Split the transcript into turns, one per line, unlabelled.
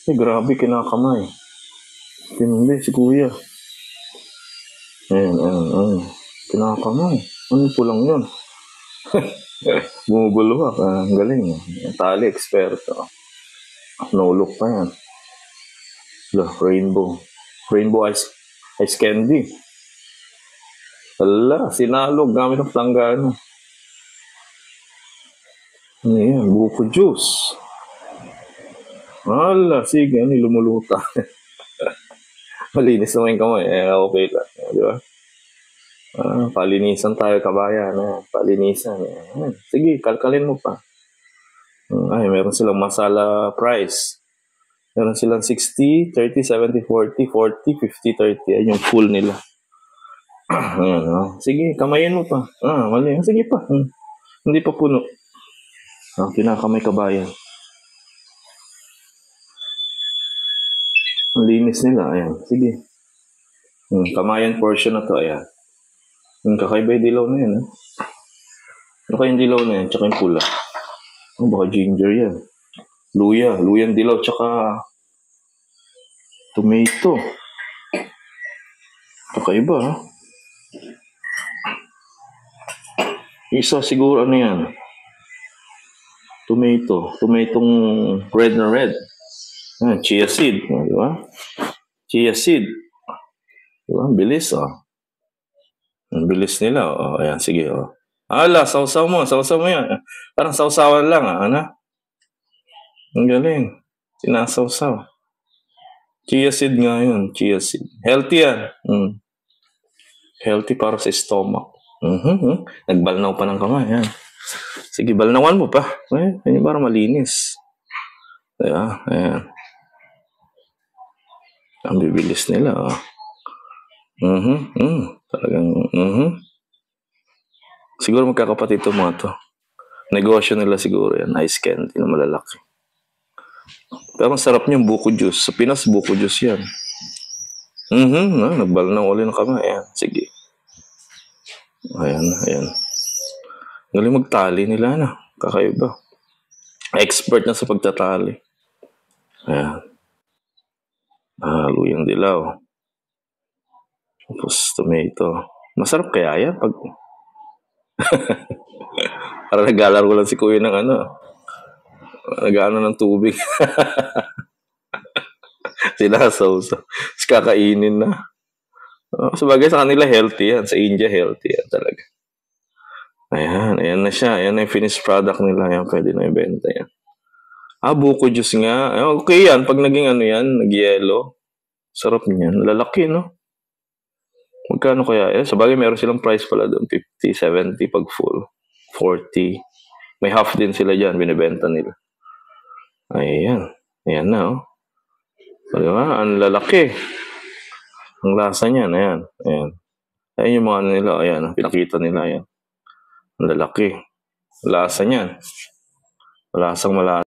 Grabe, kinakamay. Tindi si kuya. Ayan. Kinakamay. Ano po lang yun? Bumubulwak. Ang galing. Tali, eksperto. No look pa yan. Rainbow. Rainbow ice candy. Hala, sinalog gamit ng planggana. Ayan, buko juice. Hala, sige, lumuluta. Malinis naman yung kamay. Okay lang. Di ba? Palinisan tayo, kabayan. Palinisan. Sige, kalkalin mo pa. Ay, meron silang masala price. Meron silang 60, 30, 70, 40, 40, 50, 30. Yan yung full nila. Ayan, sige, kamayin mo pa. Mali. Sige pa. Hindi pa puno. Kinakamay kabayan. Ang linis nila. Ayan, sige. Kamayan portion na to. Ayan. Kakaiba yung dilaw na yan. Ano kayong dilaw na yan? Tsaka yung pula. Baka ginger yan. Luya. Luyang dilaw. Tsaka tomato. Kakaiba, ha? Isa siguro ano yan? Tomato. Tomatong red na red. Chia seed. Di ba? Chia seed. Di ba? Bilis, Ang bilis nila. Ayan, sige, Ala, sausaw mo yan. Parang sausawan lang, ano? Ang galing. Sinasawsaw. Chia seed nga yun. Chia seed. Healthy yan. Healthy para sa stomach. Nagbalnaw pa ng kamay. Yan. Sige, balnawan mo pa. Yan para malinis. Ayan. Ang bibilis nila. Talagang, Siguro magkakapatid ito mga to. Negosyo nila siguro yan. Ice candy na malalaki. Pero ang sarap niyang buko juice. Sa Pinas, buko juice yan. Nagbalnaw ulit ng kamay. Ayan, sige. Ayan. Galing magtali nila, kakaiba. Expert na sa pagtatali. Ayan. Luyang dilaw. Tapos tomato. Masarap kaya yan pag... Para naglalaro lang si kuya ng nag-ano ng tubig. Sinasawsaw. Kakainin na. Sabagay sa kanila healthy yan. Sa India healthy yan talaga. Ayan na siya. Ayan na yung finished product nila. Ayan, pwede na ibenta yan. Buko juice nga. Okay yan. Pag naging nag-yellow. Sarap niyan. Lalaki, no? Magkano kaya? Sabagay meron silang price pala doon. 50, 70 pag full. 40. May half din sila dyan. Binibenta nila. Ayan na, Diba? Ang lalaki. Ang lasa niyan. Ayan. Ayan yung mga nila. Ayan. Pinakita nila. Ayan. Ang lalaki. Lasa niyan. Lasang malasa.